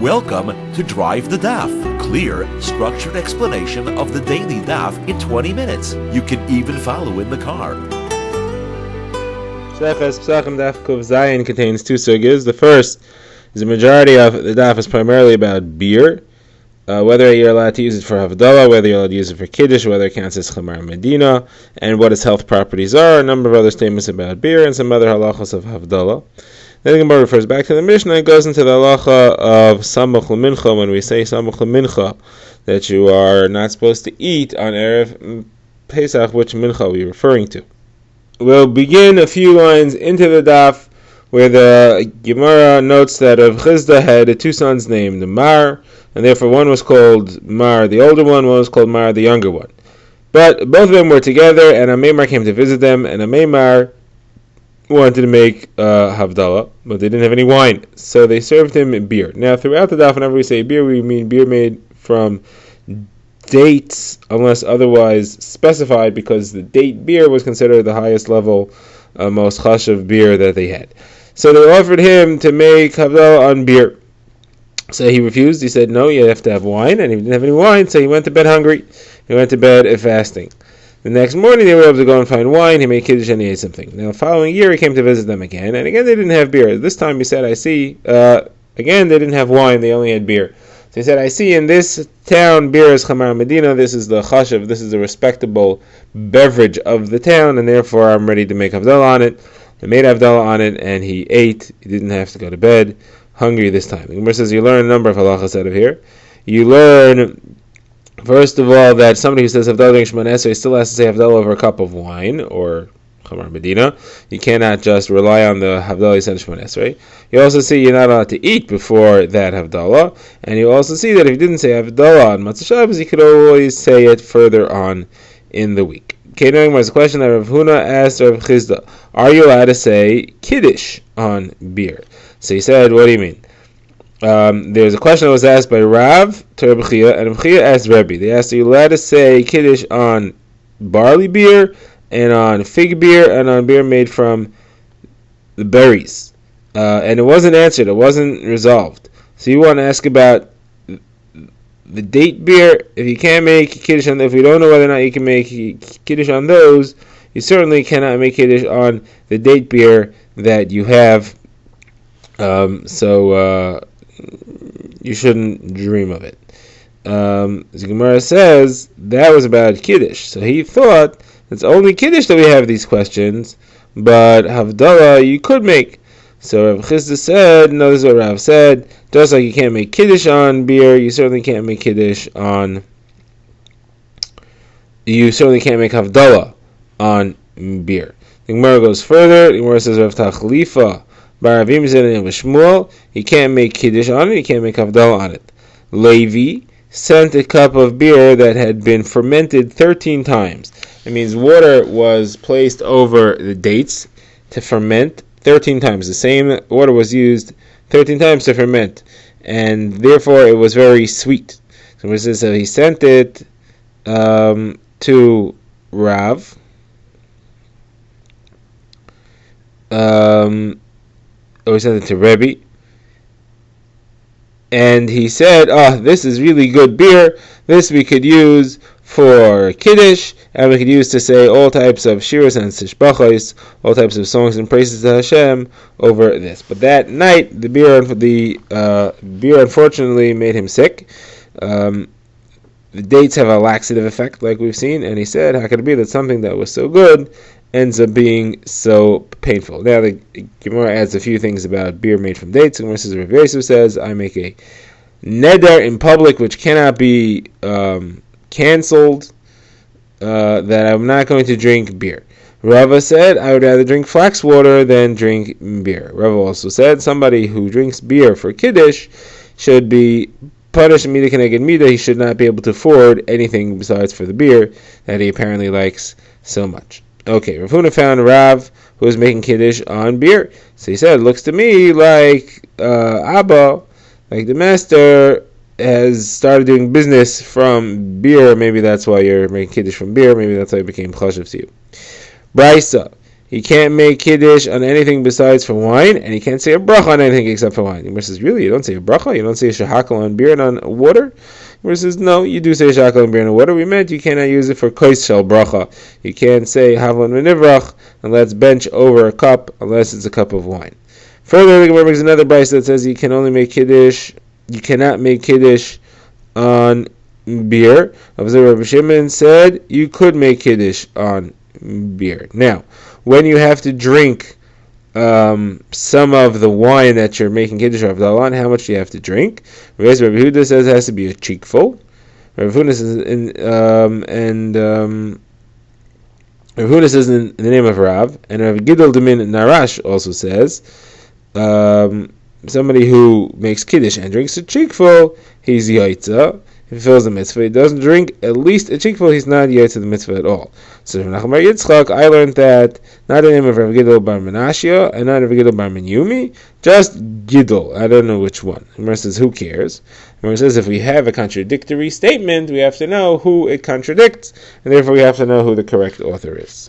Welcome to Drive the Daf. Clear, structured explanation of the daily Daf in 20 minutes. You can even follow in the car. Pesachim Daf Zayin contains two sugyas. The first is the majority of the Daf is primarily about beer, whether you're allowed to use it for Havdalah, whether you're allowed to use it for Kiddush, whether it counts as Chamar Medina, and what its health properties are, a number of other statements about beer, and some other halachas of Havdalah. Then the Gemara refers back to the Mishnah and goes into the halacha of Samuch L'Mincha, when we say Samuch L'Mincha, that you are not supposed to eat on Erev Pesach, which Mincha are we referring to. We'll begin a few lines into the Daf, where the Gemara notes that Rav Chizda had two sons named Mar, and therefore one was called Mar the older one was called Mar the younger one. But both of them were together, and Amemar came to visit them, and Amemar wanted to make Havdalah, but they didn't have any wine, so they served him beer. Now, throughout the Daf, whenever we say beer, we mean beer made from dates, unless otherwise specified, because the date beer was considered the highest level, most chashav beer that they had. So they offered him to make Havdalah on beer. So he refused. He said, no, you have to have wine, and he didn't have any wine, so he went to bed hungry. He went to bed fasting. The next morning they were able to go and find wine. He made Kiddush and he ate something. Now the following year he came to visit them again, and again they didn't have beer. This time he said, I see, again they didn't have wine, they only had beer. So he said, I see in this town beer is Chamar Medina, this is the chashav, this is the respectable beverage of the town, and therefore I'm ready to make Havdalah on it. He made Havdalah on it, and he ate. He didn't have to go to bed hungry this time. The Gemara says you learn a number of halachas out of here. You learn, first of all, that somebody who says Havdalah during Shemona Esrei still has to say Havdalah over a cup of wine, or Chamar Medina. You cannot just rely on the Havdalah you said Shemona Esrei. You also see you're not allowed to eat before that Havdalah, and you also see that if you didn't say Havdalah on Matzah Shabbos, you could always say it further on in the week. Okay, knowing was a question that Rav Huna asked Rav Chizda, are you allowed to say Kiddush on beer? So he said, what do you mean? There's a question that was asked by Rav to Reb Chia, and Reb Chia asked Rebbe. They asked, are you allowed to say Kiddush on barley beer, and on fig beer, and on beer made from the berries? And it wasn't answered, it wasn't resolved. So you want to ask about the date beer. If you can't make Kiddush on, if you don't know whether or not you can make Kiddush on those, you certainly cannot make Kiddush on the date beer that you have. So you shouldn't dream of it. The Gemara says that was about Kiddush. So he thought it's only Kiddush that we have these questions, but Havdalah you could make. So Rav Chizda said, no, this is what Rav said. Just like you can't make Kiddush on beer, you certainly can't make Kiddush on. You certainly can't make Havdalah on beer. The Gemara goes further. The Gemara says Rav Tachlifa Baravim Zedin V'Shmuel, he can't make Kiddush on it, he can't make Havdalah on it. Levi sent a cup of beer that had been fermented 13 times. It means water was placed over the dates to ferment 13 times. The same water was used 13 times to ferment, and therefore it was very sweet. So it says he sent it to Rav. He sent it to Rebbe, and he said, this is really good beer. This we could use for Kiddush, and we could use to say all types of shiras and tishbachos, all types of songs and praises to Hashem over this. But that night, the beer unfortunately made him sick. The dates have a laxative effect, like we've seen, and he said, how could it be that something that was so good ends up being so painful? Now the Gemara adds a few things about beer made from dates. The Gemara says, Rav Yosef says, I make a neder in public which cannot be cancelled, that I'm not going to drink beer. Rava said, I would rather drink flax water than drink beer. Rava also said, somebody who drinks beer for Kiddush should be punished mida keneged mida. He should not be able to afford anything besides for the beer that he apparently likes so much. Okay, Rav Huna found Rav who was making Kiddush on beer. So he said, it looks to me like Abba, like the master, has started doing business from beer. Maybe that's why you're making Kiddush from beer. Maybe that's why it became chashav to you. Brisa, he can't make kiddush on anything besides for wine, and he can't say a bracha on anything except for wine. The Gemara says, really, you don't say a bracha? You don't say a shahakal on beer and on water? The Gemara says, no, you do say shahakal on beer and water. We meant you cannot use it for kois shel bracha. You can't say havlan v'nivrach, and let's bench over a cup unless it's a cup of wine. Further, the Gemara brings another brayso that says you cannot make kiddush on beer. Rabbi Shimon said you could make kiddush on beer. Now, when you have to drink some of the wine that you're making kiddush of on, how much do you have to drink? Rabbi Yehuda says it has to be a cheekful. Rabbi Yehuda says in the name of Rav, and Rabbi Gidol Demin Narash also says somebody who makes kiddush and drinks a cheekful, he's yaitza. If he fulfills the mitzvah, he doesn't drink at least a cheekful, he's not yaitza the mitzvah at all. So from Nachman bar Yitzchak, I learned that not the name of Rav Gidol bar Menashia and not Rav Gidol bar Menyumi, just Gidol. I don't know which one. The Gemara says, who cares? The Gemara says, if we have a contradictory statement, we have to know who it contradicts, and therefore we have to know who the correct author is.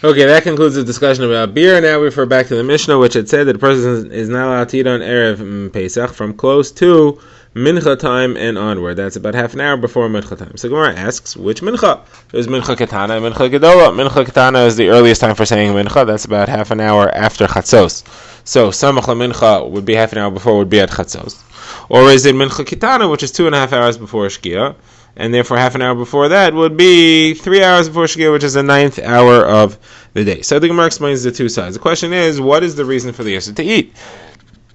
Okay, that concludes the discussion about beer. Now we refer back to the Mishnah, which had said that a person is not allowed to eat on Erev Pesach from close to Mincha time and onward. That's about half an hour before Mincha time. So Gemara asks, which Mincha? There's Mincha Ketana and Mincha Gedola. Mincha Ketana is the earliest time for saying Mincha. That's about half an hour after Chatzos. So Samach LaMincha would be half an hour before, would be at Chatzos. Or is it Mincha Ketana, which is 2.5 hours before Shkia? And therefore half an hour before that would be 3 hours before Shkia, which is the 9th hour of the day. So the Gemara explains the two sides. The question is, what is the reason for the Yisur to eat?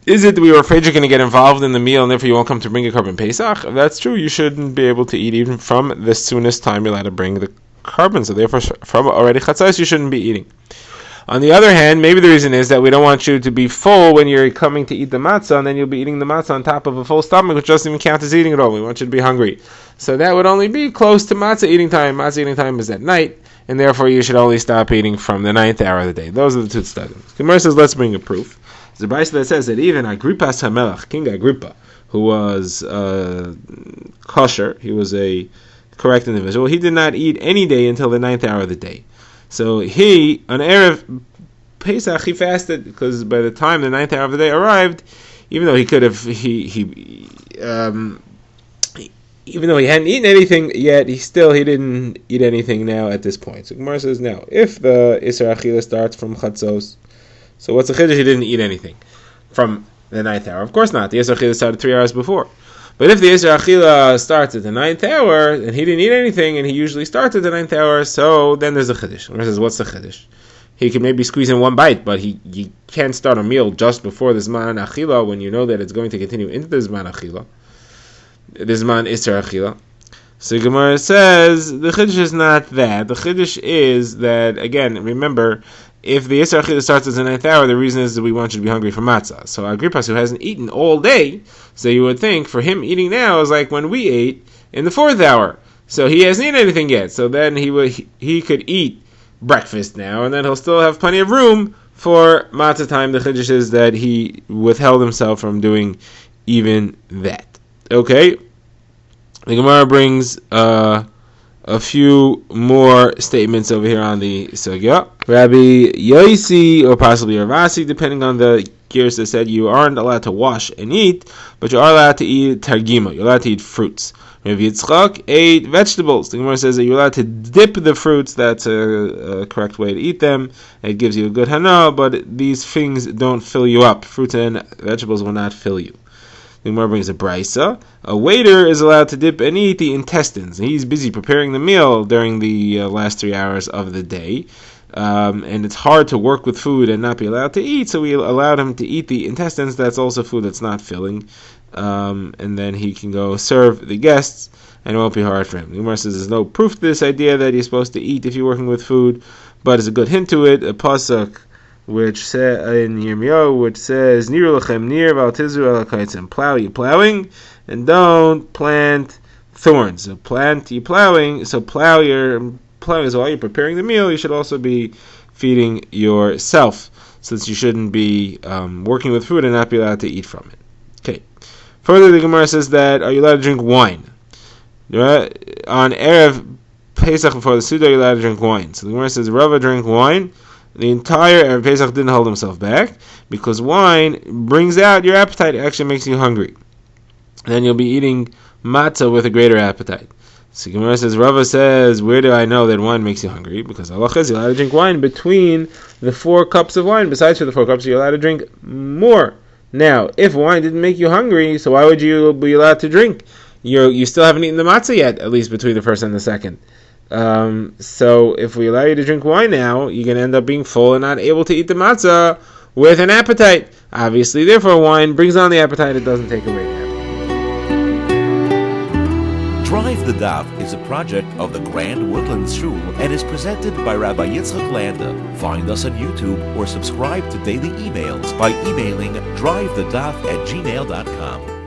Is it that we were afraid you're going to get involved in the meal and therefore you won't come to bring a carbon Pesach? If that's true, you shouldn't be able to eat even from the soonest time you're allowed to bring the carbon. So therefore, from already Chatzos, you shouldn't be eating. On the other hand, maybe the reason is that we don't want you to be full when you're coming to eat the matzah, and then you'll be eating the matzah on top of a full stomach, which doesn't even count as eating at all. We want you to be hungry. So that would only be close to matzah eating time. Matzah eating time is at night, and therefore you should only stop eating from the 9th hour of the day. Those are the two studies. Gemara says, let's bring a proof. There's a brayso that says that even Agrippas HaMelech, King Agrippa, who was kosher, he was a correct individual, he did not eat any day until the 9th hour of the day. So he, on Erev Pesach, he fasted, because by the time the 9th hour of the day arrived, even though he could have, even though he hadn't eaten anything yet, he didn't eat anything now at this point. So Gemara says, now, if the Isser Achila starts from Chatzos, so what's the chiddush? He didn't eat anything from the 9th hour. Of course not. The Isser Achila started 3 hours before. But if the Isser Achila starts at the 9th hour, and he didn't eat anything, and he usually starts at the 9th hour, so then there's a chiddush. Gemara says, what's the chiddush? He can maybe squeeze in one bite, but you can't start a meal just before the Zman Achila when you know that it's going to continue into the Zman Achila. The Zman Isser Achila. So Gemara says, the chiddush is not that. The chiddush is that, again, remember, if the Isser Achila starts at the 9th hour, the reason is that we want you to be hungry for matzah. So Agrippas, who hasn't eaten all day, so you would think for him eating now is like when we ate in the 4th hour. So he hasn't eaten anything yet. So then he could eat breakfast now, and then he'll still have plenty of room for matzah time. The chiddush is that he withheld himself from doing even that. Okay, the Gemara brings a few more statements over here on the sugya. Rabbi Yosi, or possibly Ravasi, depending on the gears that said you aren't allowed to wash and eat, but you are allowed to eat targima. You're allowed to eat fruits. Rabbi Yitzchak ate vegetables. The Gemara says that you're allowed to dip the fruits. That's a correct way to eat them. It gives you a good hana, but these things don't fill you up. Fruits and vegetables will not fill you. The Gemara brings a brayso. A waiter is allowed to dip and eat the intestines. He's busy preparing the meal during the last 3 hours of the day. And it's hard to work with food and not be allowed to eat, so we allowed him to eat the intestines. That's also food that's not filling. And then he can go serve the guests, and it won't be hard for him. The Gemara says there's no proof to this idea that you're supposed to eat if you're working with food, but it's a good hint to it. A pasuk which in Yirmiyahu, which says, "Nir lechem nir v'al tizru el hakaitzim." Plow, you plowing, and don't plant thorns. So plant, you plowing. So plowing is while you're preparing the meal. You should also be feeding yourself, since you shouldn't be working with food and not be allowed to eat from it. Okay. Further, the Gemara says that are you allowed to drink wine? On Erev Pesach before the Suda, you're allowed to drink wine. So the Gemara says, Rava drink wine. The entire Erev Pesach didn't hold himself back, because wine brings out your appetite. It actually makes you hungry. Then you'll be eating matzah with a greater appetite. So Gemara says, Rava says, where do I know that wine makes you hungry? Because Allah says you're allowed to drink wine between the 4 cups of wine. Besides for the 4 cups, you're allowed to drink more. Now, if wine didn't make you hungry, so why would you be allowed to drink? You still haven't eaten the matzah yet, at least between the first and the second. So if we allow you to drink wine now, you're going to end up being full and not able to eat the matzah with an appetite. Obviously, therefore, wine brings on the appetite. It doesn't take away the appetite. Drive the Daf is a project of the Grand Woodlands Shul and is presented by Rabbi Yitzchak Landa. Find us on YouTube or subscribe to daily emails by emailing drivethedaf@gmail.com.